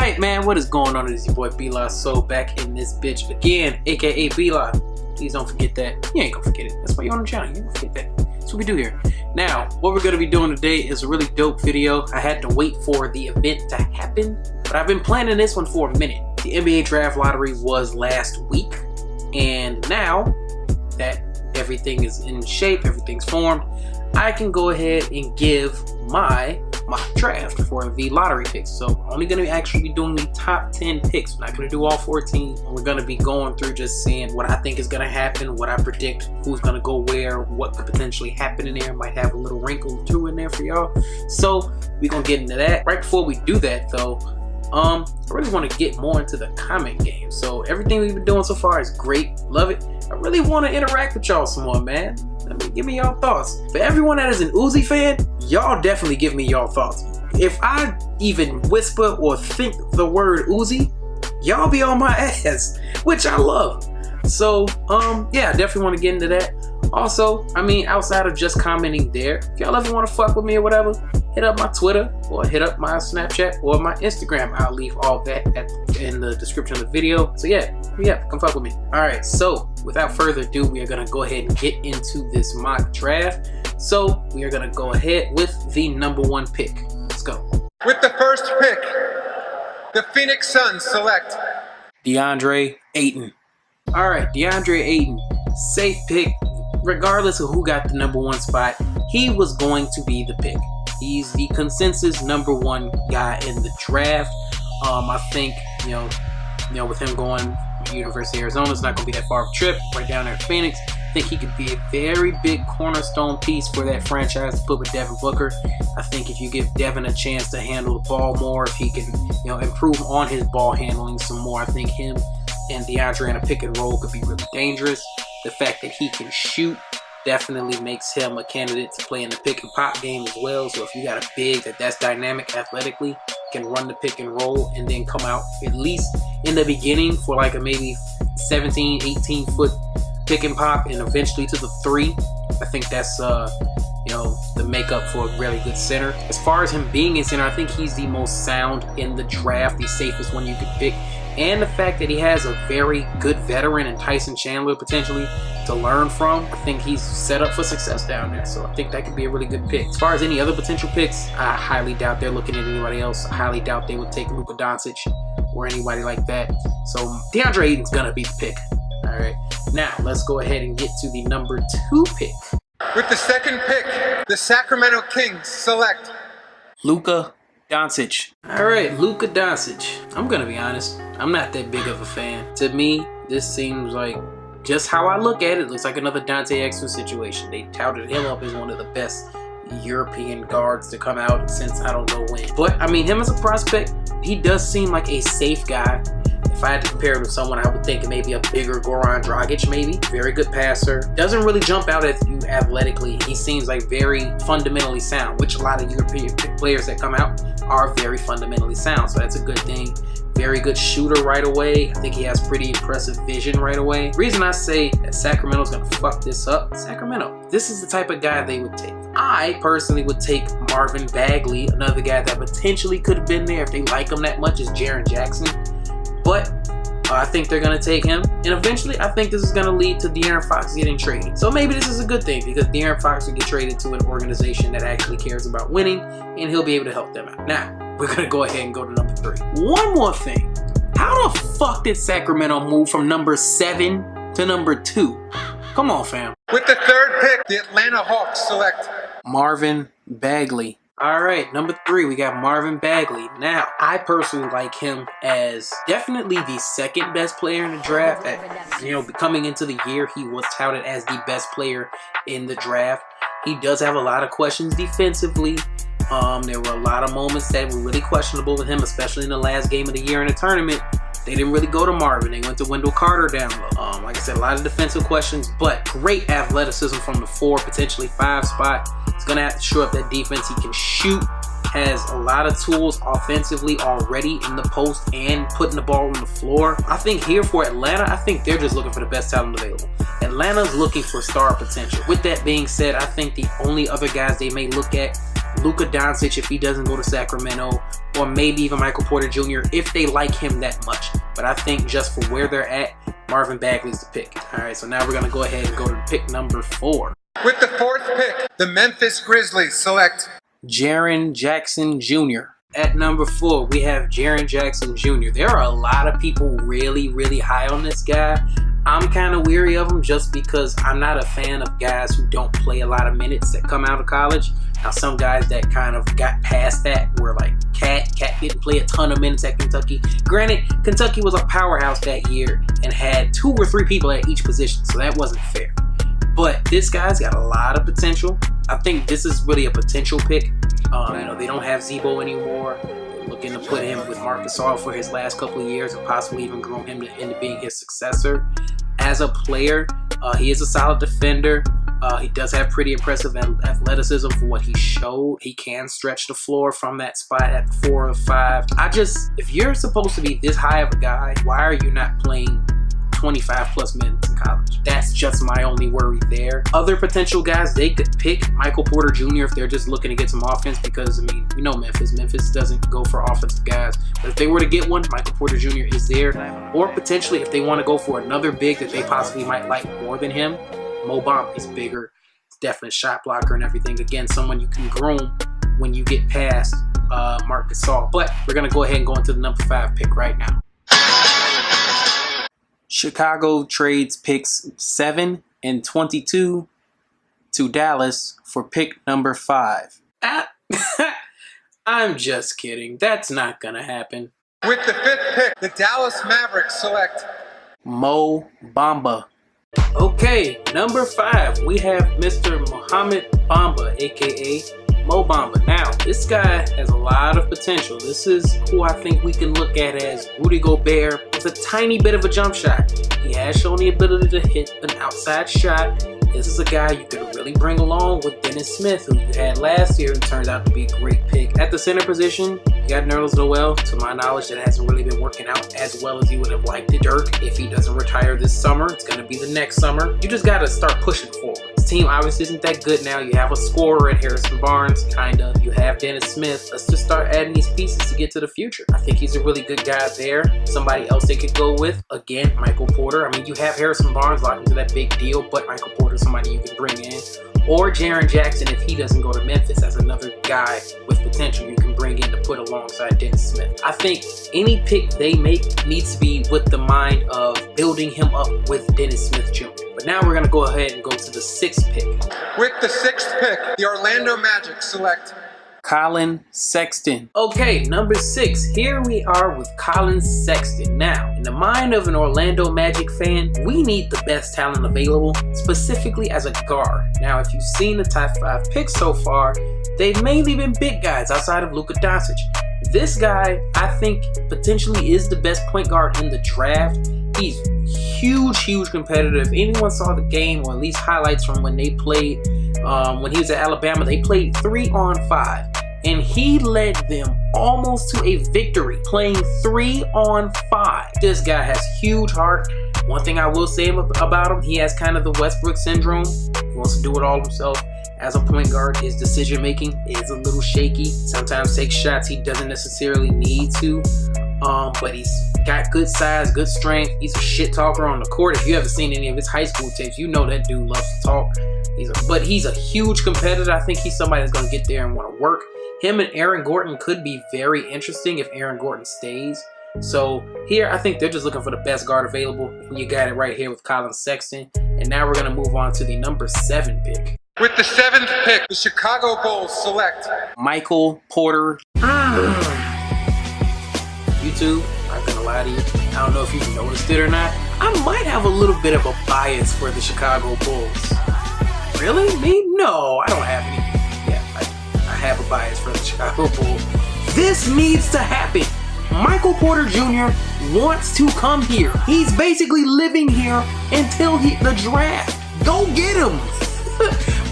Alright man, what is going on? It is your boy B-Law, so back in this bitch again, aka B-Law. Please don't forget that. You ain't gonna forget it. That's why you're on the channel. You ain't gonna forget that. That's what we do here. Now, what we're gonna be doing today is a really dope video. I had to wait for the event to happen, but I've been planning this one for a minute. The NBA Draft Lottery was last week, and now that everything is in shape, everything's formed, I can go ahead and give my mock draft for the lottery picks. So I'm only going to actually be doing the top 10 picks. We're not going to do all 14. We're going to be going through just seeing what I think is going to happen, what I predict, who's going to go where, what could potentially happen in there. Might have a little wrinkle or two in there for y'all. So we're going to get into that. Right before we do that though, I really want to get more into the comment game. So everything we've been doing so far is great. Love it. I really want to interact with y'all some more, man. Give me y'all thoughts. For everyone that is an Uzi fan, y'all definitely give me y'all thoughts. If I even whisper or think the word Uzi, y'all be on my ass, which I love. So, yeah, I definitely want to get into that. Also, I mean, outside of just commenting there, if y'all ever want to fuck with me or whatever, hit up my Twitter or hit up my Snapchat or my Instagram. I'll leave all that in the description of the video. So yeah, come fuck with me. All right, so without further ado, we are gonna go ahead and get into this mock draft. So we are gonna go ahead with the #1 pick. Let's go. With the first pick, the Phoenix Suns select DeAndre Ayton. All right, DeAndre Ayton, safe pick. Regardless of who got the #1 spot, he was going to be the pick. He's the consensus #1 guy in the draft. I think, you know, with him going to University of Arizona, it's not going to be that far of a trip. Right down there in Phoenix, I think he could be a very big cornerstone piece for that franchise to put with Devin Booker. I think if you give Devin a chance to handle the ball more, if he can, improve on his ball handling some more, I think him and DeAndre in a pick and roll could be really dangerous. The fact that he can shoot definitely makes him a candidate to play in the pick and pop game as well. So if you got a big that's dynamic athletically, can run the pick and roll and then come out at least in the beginning for like a maybe 17, 18 foot pick and pop and eventually to the 3. I think that's the makeup for a really good center. As far as him being in center, I think he's the most sound in the draft, the safest one you could pick. And the fact that he has a very good veteran in Tyson Chandler potentially to learn from, I think he's set up for success down there. So I think that could be a really good pick. As far as any other potential picks, I highly doubt they're looking at anybody else. I highly doubt they would take Luka Doncic or anybody like that. So DeAndre Ayton's gonna be the pick. All right, now let's go ahead and get to the #2 pick. With the second pick, the Sacramento Kings select Luka Doncic. All right, Luka Doncic. I'm gonna be honest, I'm not that big of a fan. To me, this seems like, just how I look at it, looks like another Dante Exum situation. They touted him up as one of the best European guards to come out since I don't know when. But I mean, him as a prospect, he does seem like a safe guy. If I had to compare him to someone, I would think maybe a bigger Goran Dragic, maybe. Very good passer. Doesn't really jump out at you athletically. He seems like very fundamentally sound, which a lot of European players that come out are very fundamentally sound. So that's a good thing. Very good shooter right away. I think he has pretty impressive vision right away. The reason I say that Sacramento's gonna fuck this up, Sacramento, this is the type of guy they would take. I personally would take Marvin Bagley, another guy that potentially could have been there if they like him that much, is Jaren Jackson. But I think they're going to take him. And eventually, I think this is going to lead to De'Aaron Fox getting traded. So maybe this is a good thing because De'Aaron Fox will get traded to an organization that actually cares about winning, and he'll be able to help them out. Now, we're going to go ahead and go to #3. One more thing. How the fuck did Sacramento move from #7 to #2? Come on, fam. With the third pick, the Atlanta Hawks select Marvin Bagley. All right, #3, we got Marvin Bagley. Now, I personally like him as definitely the second best player in the draft. Coming into the year, he was touted as the best player in the draft. He does have a lot of questions defensively. There were a lot of moments that were really questionable with him, especially in the last game of the year in the tournament. They didn't really go to Marvin. They went to Wendell Carter down low. Like I said, a lot of defensive questions, but great athleticism from the 4, potentially 5 spot. He's going to have to show up that defense. He can shoot, has a lot of tools offensively already in the post and putting the ball on the floor. I think here for Atlanta, I think they're just looking for the best talent available. Atlanta's looking for star potential. With that being said, I think the only other guys they may look at Luka Doncic if he doesn't go to Sacramento, or maybe even Michael Porter Jr. if they like him that much. But I think just for where they're at, Marvin Bagley's the pick. All right, so now we're going to go ahead and go to pick number 4. With the 4th pick, the Memphis Grizzlies select Jaren Jackson Jr. At number 4, we have Jaren Jackson Jr. There are a lot of people really, really high on this guy. I'm kind of weary of him just because I'm not a fan of guys who don't play a lot of minutes that come out of college. Now, some guys that kind of got past that were like Cat didn't play a ton of minutes at Kentucky. Granted, Kentucky was a powerhouse that year and had 2 or 3 people at each position, so that wasn't fair. But this guy's got a lot of potential. I think this is really a potential pick. They don't have Zebo anymore. They're looking to put him with Marc Gasol for his last couple of years and possibly even groom him into being his successor. As a player, he is a solid defender. He does have pretty impressive athleticism for what he showed. He can stretch the floor from that spot at 4 or 5. If you're supposed to be this high of a guy, why are you not playing 25 plus minutes in college? That's just my only worry there. Other potential guys they could pick, Michael Porter Jr. if they're just looking to get some offense, because I mean, we know Memphis doesn't go for offensive guys, but if they were to get one, Michael Porter Jr. is there. Or potentially if they want to go for another big that they possibly might like more than him, Mo Bamba is bigger. It's definitely a shot blocker and everything. Again, someone you can groom when you get past Marc Gasol. But we're gonna go ahead and go into the number 5 pick right now. Chicago trades picks 7 and 22 to Dallas for pick number 5. I'm just kidding. That's not going to happen. with the 5th pick, the Dallas Mavericks select Mo Bamba. Okay, number 5, we have Mr. Mohamed Bamba, aka Mo Bamba. Now, this guy has a lot of potential. This is who I think we can look at as Rudy Gobert with a tiny bit of a jump shot. He has shown the ability to hit an outside shot. This is a guy you could really bring along with Dennis Smith, who you had last year, who turned out to be a great pick. At the center position, you got Nerlens Noel. To my knowledge, that hasn't really been working out as well as you would have liked it. Dirk, if he doesn't retire this summer, it's going to be the next summer. You just got to start pushing forward. This team obviously isn't that good now. You have a scorer in Harrison Barnes, kind of. You have Dennis Smith. Let's just start adding these pieces to get to the future. I think he's a really good guy there. Somebody else they could go with, again, Michael Porter. I mean, you have Harrison Barnes locked into that big deal, but Michael Porter, somebody you can bring in. Or Jaren Jackson if he doesn't go to Memphis. That's another guy with potential you can bring in to put alongside Dennis Smith. I think any pick they make needs to be with the mind of building him up with Dennis Smith Jr. But now we're going to go ahead and go to the 6th pick. with the 6th pick, the Orlando Magic select Colin Sexton. Okay, number 6. Here we are with Colin Sexton. Now, in the mind of an Orlando Magic fan, we need the best talent available, specifically as a guard. Now, if you've seen the top 5 picks so far, they've mainly been big guys outside of Luka Doncic. This guy, I think, potentially is the best point guard in the draft. He's huge competitor. If anyone saw the game, or at least highlights from when they played, when he was at Alabama, they played 3-on-5. And he led them almost to a victory, playing 3-on-5. This guy has huge heart. One thing I will say about him, he has kind of the Westbrook syndrome. He wants to do it all himself. As a point guard, his decision making is a little shaky. Sometimes takes shots he doesn't necessarily need to. But he's got good size, good strength. He's a shit talker on the court. If you haven't seen any of his high school tapes, you know that dude loves to talk. But he's a huge competitor. I think he's somebody that's going to get there and want to work. Him and Aaron Gordon could be very interesting if Aaron Gordon stays. So here, I think they're just looking for the best guard available. And you got it right here with Colin Sexton. And now we're going to move on to the number 7 pick. with the 7th pick, the Chicago Bulls select Michael Porter. YouTube, I'm not gonna lie to you, I don't know if you've noticed it or not, I might have a little bit of a bias for the Chicago Bulls. Really? Me? No, I don't have any. Yeah, I have a bias for the Chicago Bulls. This needs to happen. Michael Porter Jr. wants to come here. He's basically living here until the draft. Go get him.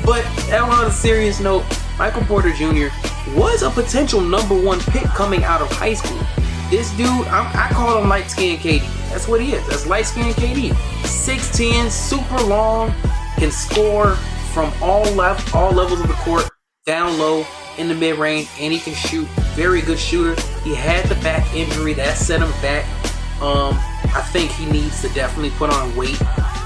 But on a serious note, Michael Porter Jr. was a potential number 1 pick coming out of high school. This dude, I call him light-skinned KD. That's what he is. That's light-skinned KD. 6'10", super long, can score from all levels of the court, down low. in the mid-range, and he can shoot. Very good shooter. He had the back injury that set him back. I think he needs to definitely put on weight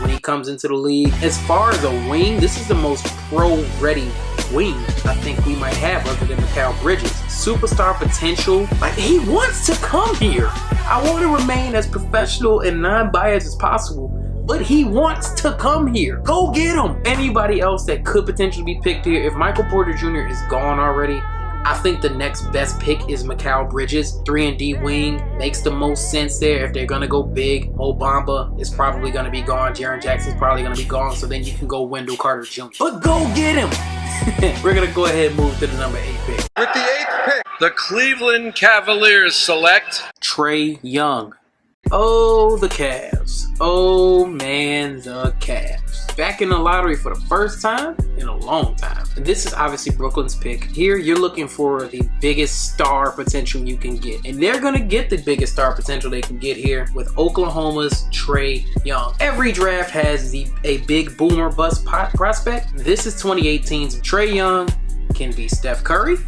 when he comes into the league. As far as a wing, this is the most pro-ready wing I think we might have other than Mikal Bridges. Superstar potential. Like, he wants to come here. I want to remain as professional and non-biased as possible, but he wants to come here. Go get him. Anybody else that could potentially be picked here, if Michael Porter Jr. is gone already, I think the next best pick is Mikal Bridges. 3-and-D wing makes the most sense there. If they're gonna go big, Mo Bamba is probably gonna be gone. Jaren Jackson's probably gonna be gone. So then you can go Wendell Carter Jr. But go get him. We're gonna go ahead and move to the number 8 pick. With the 8th pick, the Cleveland Cavaliers select Trae Young. Oh, the Cavs. Oh man, the Cavs. Back in the lottery for the first time in a long time. And this is obviously Brooklyn's pick. Here you're looking for the biggest star potential you can get. And they're gonna get the biggest star potential they can get here with Oklahoma's Trae Young. Every draft has a big boomer bust prospect. This is 2018's Trae Young can be Steph Curry,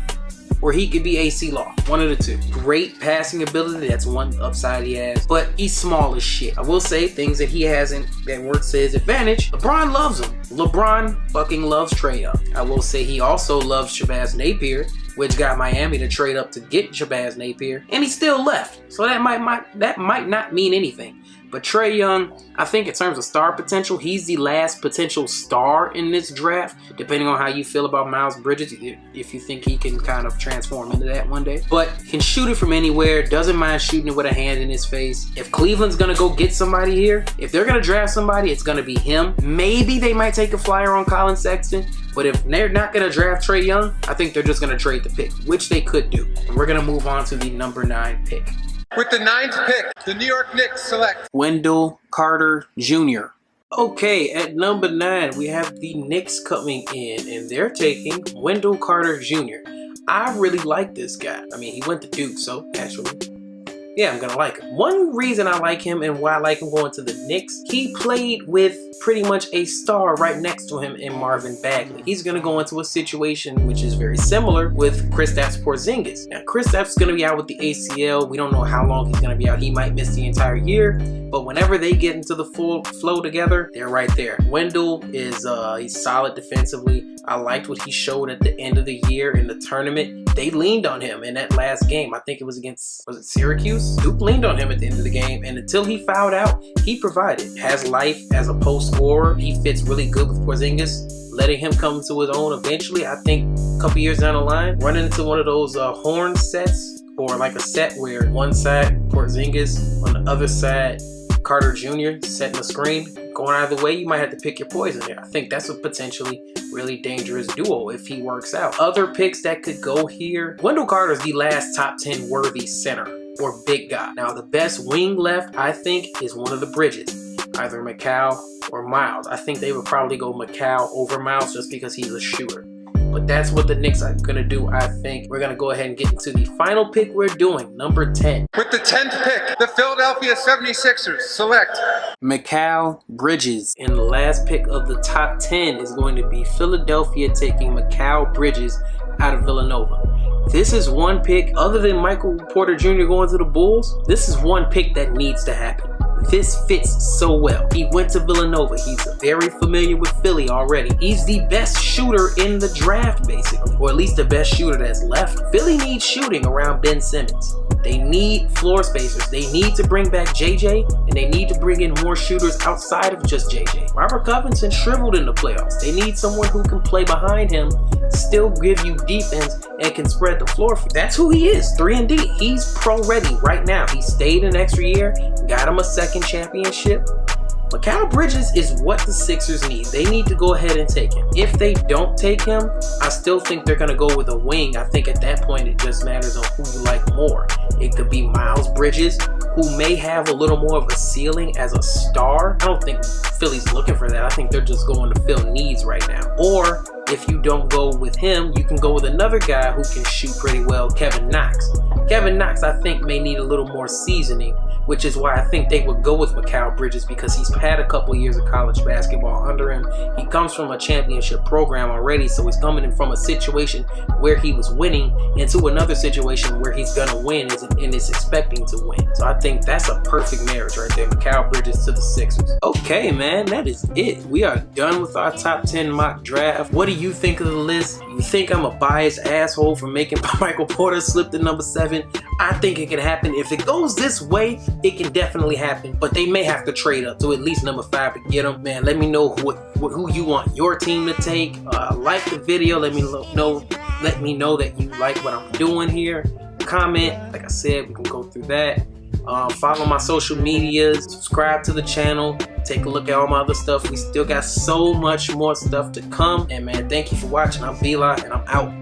or he could be AC Law. One of the two. Great passing ability. That's one upside he has. But he's small as shit. I will say things that he hasn't that works to his advantage. LeBron loves him. LeBron fucking loves Trae Young. I will say he also loves Shabazz Napier, which got Miami to trade up to get Shabazz Napier. And he still left. So that might not mean anything. But Trae Young, I think in terms of star potential, he's the last potential star in this draft, depending on how you feel about Miles Bridges, if you think he can kind of transform into that one day. But can shoot it from anywhere, doesn't mind shooting it with a hand in his face. If Cleveland's going to go get somebody here, if they're going to draft somebody, it's going to be him. Maybe they might take a flyer on Colin Sexton, but if they're not going to draft Trae Young, I think they're just going to trade the pick, which they could do. And we're going to move on to the number 9 pick. With the 9th pick, the New York Knicks select Wendell Carter Jr. Okay, at number 9, we have the Knicks coming in, and they're taking Wendell Carter Jr. I really like this guy. I mean, he went to Duke, so naturally, yeah, I'm gonna like him. One reason I like him and why I like him going to the Knicks, he played with pretty much a star right next to him in Marvin Bagley. He's gonna go into a situation which is very similar with Kristaps Porzingis. Now, Kristaps gonna be out with the ACL. We don't know how long he's gonna be out. He might miss the entire year, but whenever they get into the full flow together, they're right there. Wendell is he's solid defensively. I liked what he showed at the end of the year in the tournament. They leaned on him in that last game. I think it was against, was it Syracuse? Duke leaned on him at the end of the game, and until he fouled out, he provided. Has life as a post scorer. He fits really good with Porzingis. Letting him come to his own eventually, I think a couple years down the line, running into one of those horn sets, or like a set where one side Porzingis, on the other side Carter Jr. setting the screen. Going either way, you might have to pick your poison there. I think that's a potentially really dangerous duo if he works out. Other picks that could go here, Wendell Carter is the last top 10 worthy center or big guy. Now, the best wing left, I think, is one of the Bridges, either Mikal or Miles. I think they would probably go Mikal over Miles just because he's a shooter. But that's what the Knicks are going to do, I think. We're going to go ahead and get into the final pick we're doing, number 10. With the 10th pick, the Philadelphia 76ers select Mikal Bridges. And the last pick of the top 10 is going to be Philadelphia taking Mikal Bridges out of Villanova. This is one pick, other than Michael Porter Jr. going to the Bulls, this is one pick that needs to happen. This fits so well. He went to Villanova. He's very familiar with Philly already. He's the best shooter in the draft, basically, or at least the best shooter that's left. Philly needs shooting around Ben Simmons. They need floor spacers. They need to bring back JJ, and they need to bring in more shooters outside of just JJ. Robert Covington shriveled in the playoffs. They need someone who can play behind him, still give you defense, and can spread the floor. That's who he is, 3-and-D. He's pro-ready right now. He stayed an extra year, got him a second championship. Mikal Bridges is what the Sixers need. They need to go ahead and take him. If they don't take him, I still think they're going to go with a wing. I think at that point it just matters on who you like more. It could be Miles Bridges, who may have a little more of a ceiling as a star. I don't think Philly's looking for that. I think they're just going to fill needs right now. Or if you don't go with him, you can go with another guy who can shoot pretty well, Kevin Knox. Kevin Knox, I think, may need a little more seasoning which is why I think they would go with Mikal Bridges, because he's had a couple years of college basketball under him. He comes from a championship program already, so he's coming in from a situation where he was winning into another situation where he's gonna win and is expecting to win. So I think that's a perfect marriage right there, Mikal Bridges to the Sixers. Okay, man, that is it. We are done with our top 10 mock draft. What do you think of the list? You think I'm a biased asshole for making Michael Porter slip to number 7? I think it can happen. If it goes this way, it can definitely happen, but they may have to trade up to at least number 5 to get him. Man, let me know who you want your team to take. Like the video. Let me know that you like what I'm doing here. Comment, like I said, we can go through that. Follow my social medias, subscribe to the channel, take a look at all my other stuff. We still got so much more stuff to come. And man, thank you for watching. I'm Bila, and I'm out.